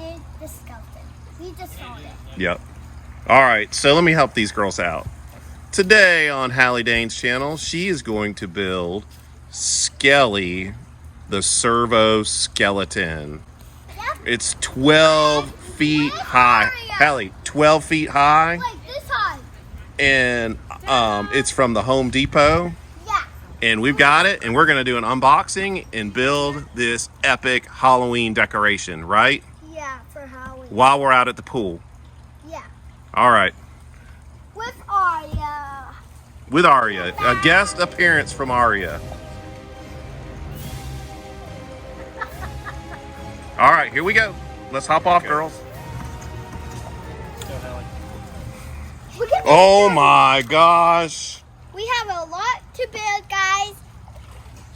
wanted the skeleton. We just saw it. Yep. All right, so let me help these girls out. Today on Hali Dane's channel, she is going to build Skelly, the servo skeleton. Yep. It's 12 feet high. Hali, 12 feet high. Like this high. And it's from the Home Depot. Yeah. And we've got it, and we're going to do an unboxing and build this epic Halloween decoration, right? Yeah, for Halloween. While we're out at the pool. Yeah. All right. With Arya. With Arya. A guest appearance from Arya. All right, here we go. Let's hop off, girls. Oh my gosh. We have a lot to build, guys.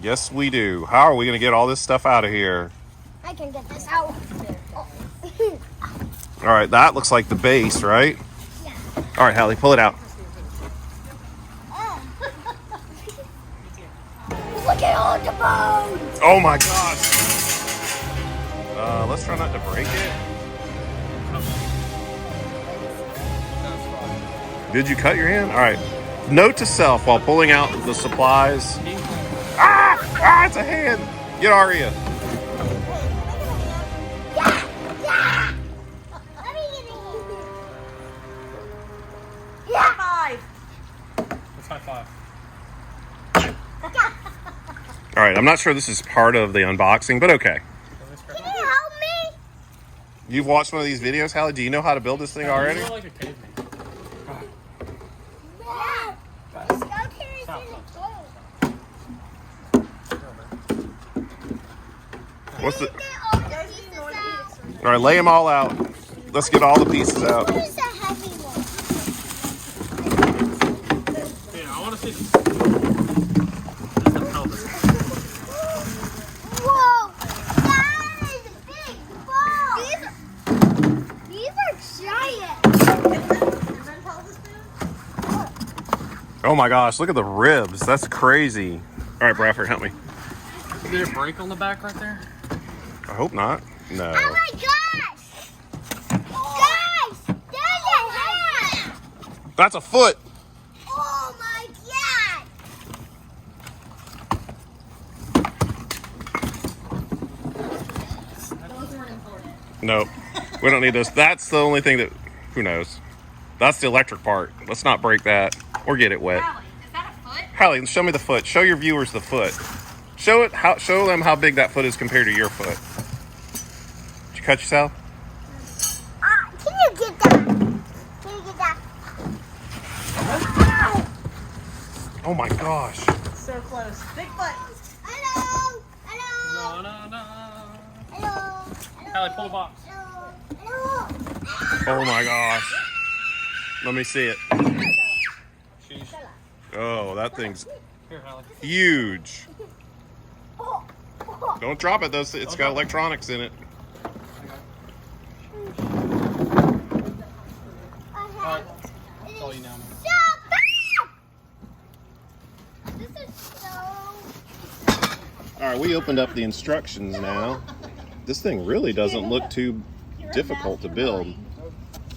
Yes, we do. How are we going to get all this stuff out of here? I can get this out. All right, that looks like the base, right? Yeah. All right, Hali, pull it out. Look at all the bones. Oh my gosh. Let's try not to break it. Did you cut your hand? All right. Note to self while pulling out the supplies. Ah, it's a hand. Get Arya. Yeah, yeah. Let me get it. Yeah. Five. Let's high five. All right, I'm not sure this is part of the unboxing, but okay. Can you help me? You've watched one of these videos, Hali? Do you know how to build this thing already? You look like a caveman. Yeah. The skeleton is in the bowl. What's the... Get all the pieces out. All right, lay them all out. Let's get all the pieces out. What is the heavy one? Yeah, I want to see this. This is the pelvis. Whoa! That is a big ball! These are giant! Oh my gosh, look at the ribs. That's crazy. All right, Bradford, help me. Is there a break on the back right there? I hope not. No. Oh my gosh! Guys! There's a hand! That's a foot. Oh my god! Nope. We don't need those. That's the only thing that, who knows? That's the electric part. Let's not break that or get it wet. Hali, is that a foot? Hali, show me the foot. Show your viewers the foot. Show them how big that foot is compared to your foot. Did you cut yourself? Can you get that? Can you get that? Oh my gosh. So close. Big foot. Hello! Hello! No. Hello! Hali, pull the box. Hello! Oh my gosh. Let me see it. Sheesh. Oh, that thing's Here, Hali. huge. Oh, Don't drop it though. It's got electronics in it. Alright. I'll call you now. This is so... All right, we opened up the instructions now. This thing really doesn't look too difficult to build.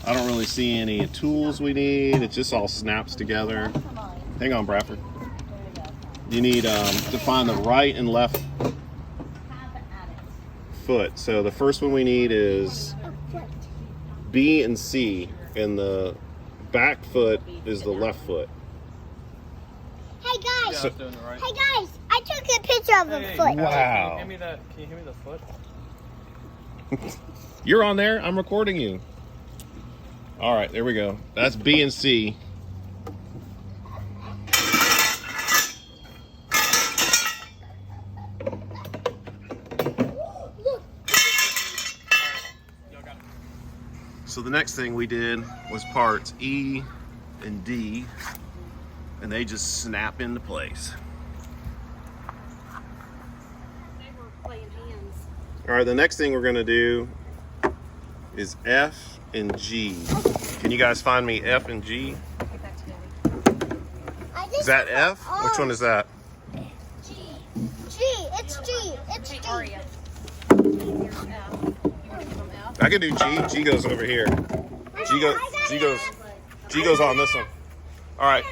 I don't really see any tools we need. It just all snaps together. Hang on, Bradford. You need to find the right and left foot. So the first one we need is B and C, and the back foot is the left foot. Hey Yeah, I guys! was doing it right. Hey guys! I took a picture of a Hey, foot. Hali, Wow. Can you hand me the foot? You're on there. I'm recording you. All right, there we go. That's B and C. So the next thing we did was parts E and D, and they just snap into place. They were playing hands. All right, the next thing we're gonna do is F and G. Can you guys find me F and G? Get that together. Is that F? Which one is that? G. It's G. It's Hey, G. Arya. Here's F. You want to give them F? I can do G. G goes over here. G goes on this one. All right.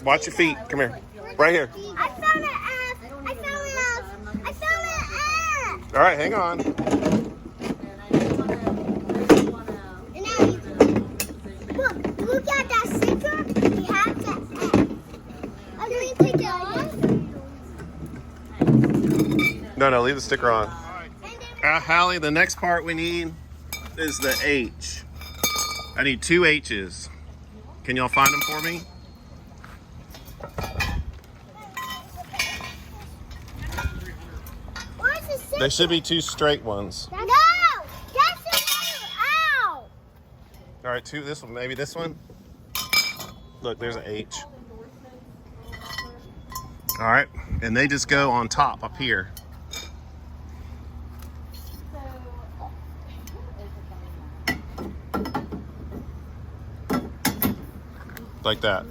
Watch your feet. Come here. Right here. I found an F. I found an F. I found an F. All right, hang on. And now look at that sticker. We have the F. I'm going to take it off. No, leave the sticker on. Hali, the next part we need is the H. I need 2 H's. Can y'all find them for me? Where's the sticker? They should be 2 straight ones. No! That's the ow! All right, 2. This one, maybe this one. Look, there's an H. All right, and they just go on top up here. Like that.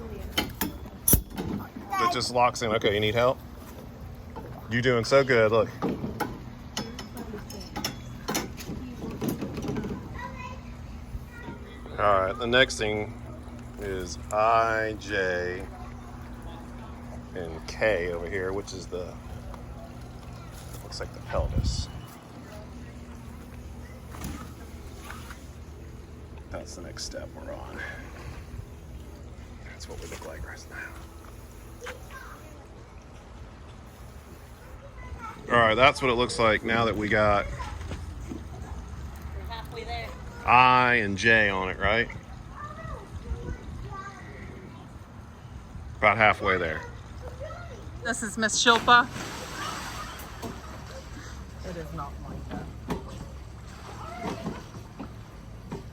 It just locks in. Okay, you need help? You're doing so good, look. All right, the next thing is I, J, and K over here, which is the, looks like the pelvis. That's the next step we're on. That's what we look like right now. All right, that's what it looks like now that we got We're halfway there. I and J on it, right? About halfway there. This is Miss Shilpa. It is not like that.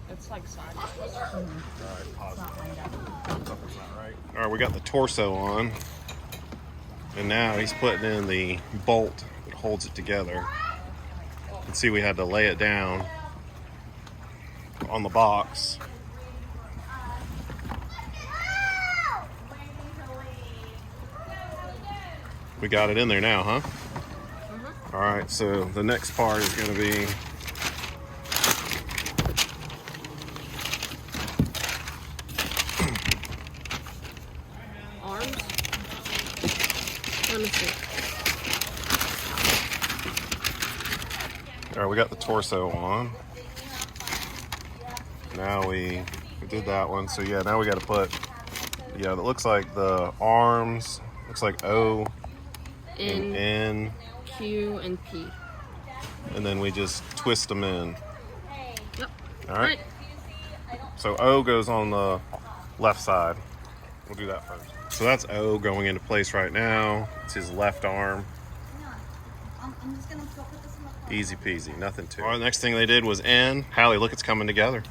It's like sideways. It's not like that. All right, we got the torso on, and now he's putting in the bolt that holds it together. You can see we had to lay it down on the box. We got it in there now, huh? All right, so the next part is going to be Arms. Let me see. all right, we got the torso on. Now we did that one. So yeah, now we got to put, yeah, that looks like the arms, looks like O and N, Q and P. and then we just twist them in. Yep. All right. So O goes on the left side. We'll do that first. So that's O going into place right now. It's his left arm. I'm just going to put this in the car. Easy peasy, nothing to it. All right, the next thing they did was N. Hali, look, it's coming together.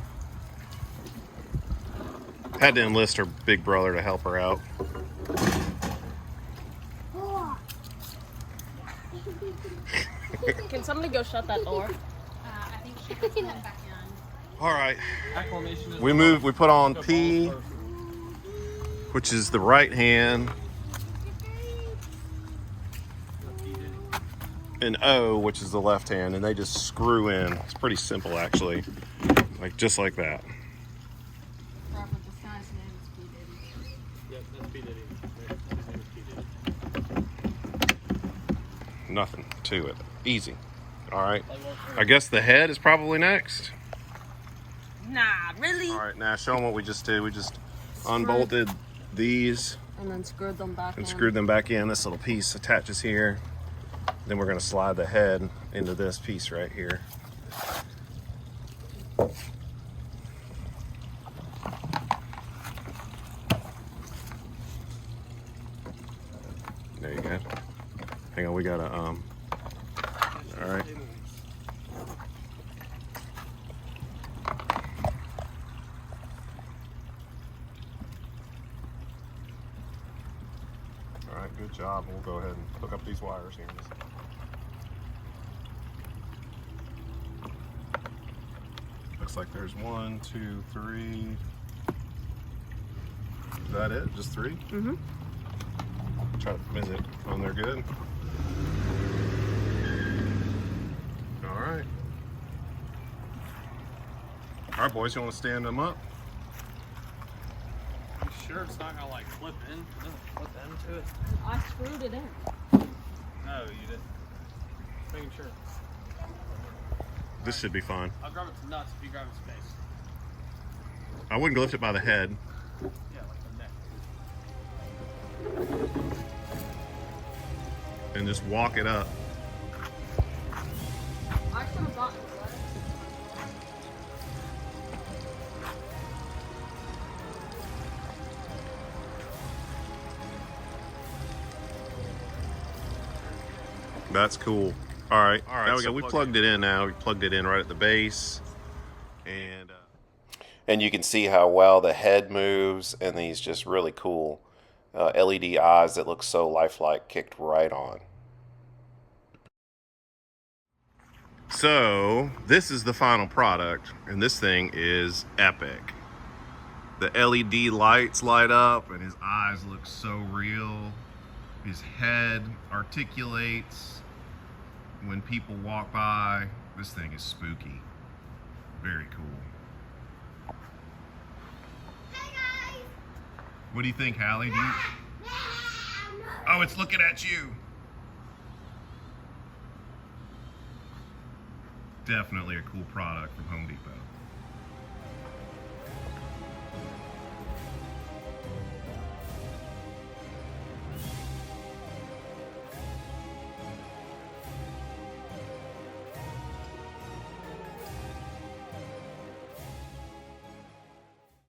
Had to enlist her big brother to help her out. Can somebody go shut that door? I think she has to come back in. All right, Acclimation is we put on P, which is the right hand, and O, which is the left hand, and they just screw in. It's pretty simple, actually, like just like that. Yep, that's P. Diddy. His name is P. Diddy. Nothing to it. Easy. All right. I guess the head is probably next. Nah, really? All right, now show them what we just did. We just unbolted these And then screwed them back and in. screwed them back in. This little piece attaches here. Then we're gonna slide the head into this piece right here. There you go. Hang on, we gotta all right. All right, good job. We'll go ahead and hook up these wires here. Looks like there's 1, 2, 3. Is that it? Just 3? Mm-hmm. Try to visit when they're good. All right. All right, boys, you want to stand them up? You sure it's not gonna like flip in? It doesn't flip into it. I screwed it in. No, you didn't. Just making sure. This should be fine. I'll grab it to nuts if you grab its face. I wouldn't lift it by the head. Yeah, like the neck. And just walk it up. I should have gotten it. That's cool. All right. Now so we plugged it in now. We plugged it in right at the base. And you can see how well the head moves and these just really cool LED eyes that look so lifelike kicked right on. So this is the final product, and this thing is epic. The LED lights light up and his eyes look so real. His head articulates when people walk by. This thing is spooky. Very cool. Hey guys! What do you think, Hali? Oh, it's looking at you. Definitely a cool product from Home Depot.